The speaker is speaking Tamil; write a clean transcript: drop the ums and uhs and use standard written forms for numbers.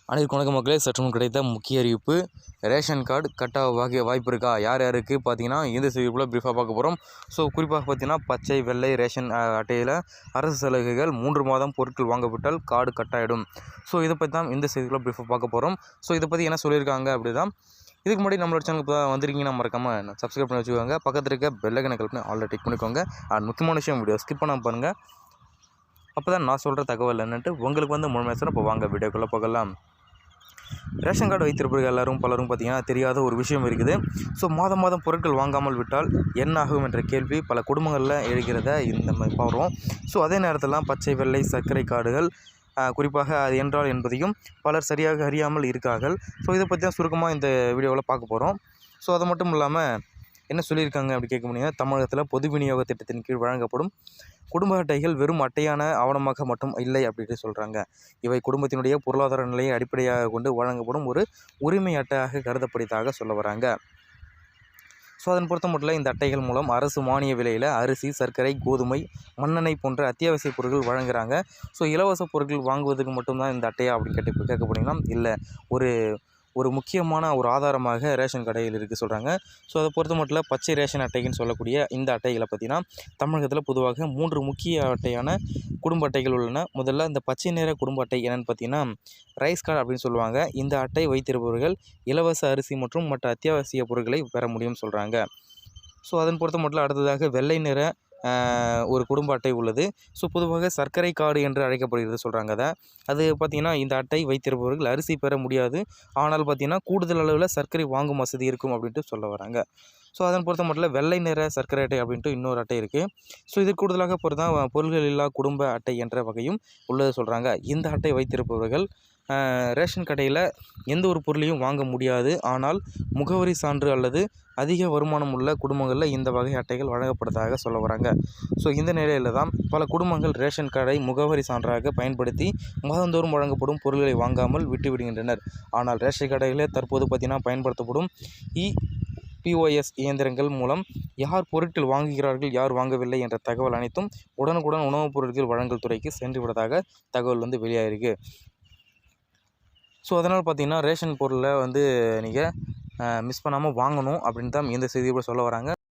அனைவருக்கும் வணக்கம் மக்களே. சற்று முன் கிடைத்த முக்கிய அறிவிப்பு. ரேஷன் கார்டு கட் ஆக வாய்ப்பு இருக்கா? யார் யாருக்கு பார்த்தீங்கன்னா இந்த செய்திக்குள்ளே ப்ரீஃபாக பார்க்க போகிறோம். ஸோ குறிப்பாக பார்த்தீங்கன்னா பச்சை வெள்ளை ரேஷன் அட்டையில் அரசு சலுகைகள் 3 மாதம் பொருட்கள் வாங்கப்பட்டால் கார்டு கட் ஆகிடும். ஸோ இதை பற்றி தான் இந்த செய்திக்குள்ளே ப்ரீஃபாக பார்க்க போகிறோம். ஸோ இதை பற்றி என்ன சொல்லியிருக்காங்க அப்படி தான். இதுக்கு முன்னாடி நம்மளோட சேனலுக்கு இப்போ வந்திருக்கீங்கன்னா மறக்காமல் சப்ஸ்கிரைப் பண்ணி வச்சுக்கோங்க. பக்கத்தில் இருக்க பெல் ஐகானை கிளிக் பண்ணி ஆல்ரெடி டிக் பண்ணிக்கோங்க. முக்கியமான விஷயம் வீடியோ ஸ்கிப் பண்ணாமல் பாருங்கள். அப்போ தான் நான் சொல்கிற தகவல் என்னன்ட்டு உங்களுக்கு முழுமையாக சொல்ல. இப்போ வாங்க வீடியோக்குள்ளே போகலாம். ரேஷன் கார்டு வைத்திருப்பவர்கள் பலரும் பார்த்திங்கன்னா தெரியாத ஒரு விஷயம் இருக்குது. ஸோ மாதம் பொருட்கள் வாங்காமல் விட்டால் என்ன ஆகும் என்ற கேள்வி பல குடும்பங்களில் எழுகிறத இந்த மாதிரி பார்க்குறோம். ஸோ அதே நேரத்தில் பச்சை வெள்ளை சர்க்கரை கார்டுகள் குறிப்பாக அது என்றால் என்பதையும் பலர் சரியாக அறியாமல் இருக்கார்கள். ஸோ இதை பற்றி தான் சுருக்கமாக இந்த வீடியோவில் பார்க்க போகிறோம். ஸோ அது மட்டும் இல்லாமல் என்ன சொல்லியிருக்காங்க அப்படி கேட்க முடியாது. தமிழகத்தில் பொது விநியோக திட்டத்தின் கீழ் வழங்கப்படும் குடும்ப அட்டைகள் வெறும் அட்டையான ஆவணமாக மட்டும் இல்லை அப்படின்ட்டு சொல்கிறாங்க. இவை குடும்பத்தினுடைய பொருளாதார நிலையை அடிப்படையாக கொண்டு வழங்கப்படும் ஒரு உரிமை அட்டையாக கருதப்படுவதாக சொல்ல வராங்க. ஸோ அதன் பொறுத்த மட்டும் இந்த அட்டைகள் மூலம் அரசு மானிய விலையில் அரிசி, சர்க்கரை, கோதுமை, மண்ணெண்ணெய் போன்ற அத்தியாவசிய பொருட்கள் வழங்குகிறாங்க. ஸோ இலவச பொருட்கள் வாங்குவதற்கு மட்டும்தான் இந்த அட்டையா அப்படின்னு கேட்க போனீங்கன்னா இல்லை, ஒரு முக்கியமான ஒரு ஆதாரமாக ரேஷன் கடையில் இருக்குது சொல்கிறாங்க. ஸோ அதை பொறுத்த மட்டும் பச்சை ரேஷன் அட்டைன்னு சொல்லக்கூடிய இந்த அட்டைகளை பார்த்திங்கன்னா தமிழகத்தில் பொதுவாக 3 முக்கிய அட்டையான குடும்ப அட்டைகள் உள்ளன. முதல்ல இந்த பச்சை நிற குடும்ப அட்டை என்னென்னு பார்த்திங்கன்னா ரைஸ் கார்டு அப்படின்னு சொல்லுவாங்க. இந்த அட்டை வைத்திருப்பவர்கள் இலவச அரிசி மற்றும் மற்ற அத்தியாவசிய பொருட்களை பெற முடியும்னு சொல்கிறாங்க. ஸோ அதன் பொறுத்த மட்டும் அடுத்ததாக வெள்ளை நிற ஒரு குடும்ப அட்டை உள்ளது. ஸோ பொதுவாக சர்க்கரை கார்டு என்று அழைக்கப்படுகிறது சொல்கிறாங்க. அது பார்த்திங்கன்னா இந்த அட்டை வைத்திருப்பவர்கள் அரிசி பெற முடியாது, ஆனால் பார்த்திங்கன்னா கூடுதல் அளவில் சர்க்கரை வாங்கும் வசதி இருக்கும் அப்படின்ட்டு சொல்ல வராங்க. ஸோ அதன் பொறுத்த மட்டும் வெள்ளை நிற சர்க்கரை அட்டை அப்படின்ட்டு இன்னொரு அட்டை இருக்குது. ஸோ இது கூடுதலாக பொருட்கள் இல்லா குடும்ப அட்டை என்ற வகையும் உள்ளது சொல்கிறாங்க. இந்த அட்டை வைத்திருப்பவர்கள் ரேஷன் கடையில் எந்த ஒரு பொருளையும் வாங்க முடியாது, ஆனால் முகவரி சான்று அல்லது அதிக வருமானம் உள்ள குடும்பங்களில் இந்த வகை அட்டைகள் வழங்கப்படுவதாக சொல்ல வராங்க. ஸோ இந்த நிலையில் தான் பல குடும்பங்கள் ரேஷன் கார்டை முகவரி சான்றாக பயன்படுத்தி மாதந்தோறும் வழங்கப்படும் பொருட்களை வாங்காமல் விட்டுவிடுகின்றனர். ஆனால் ரேஷன் கடையில் தற்போது பார்த்திங்கன்னா பயன்படுத்தப்படும் POS இயந்திரங்கள் மூலம் யார் பொருட்கள் வாங்குகிறார்கள், யார் வாங்கவில்லை என்ற தகவல் அனைத்தும் உடனுக்குடன் உணவுப் பொருட்கள் வழங்கல் துறைக்கு சென்று விடுவதாக தகவல் வெளியாகிருக்கு. ஸோ அதனால் பார்த்திங்கன்னா ரேஷன் பொருளை நீங்கள் மிஸ் பண்ணாமல் வாங்கணும் அப்படின்னு தான் இந்த செய்தியை சொல்ல வராங்க.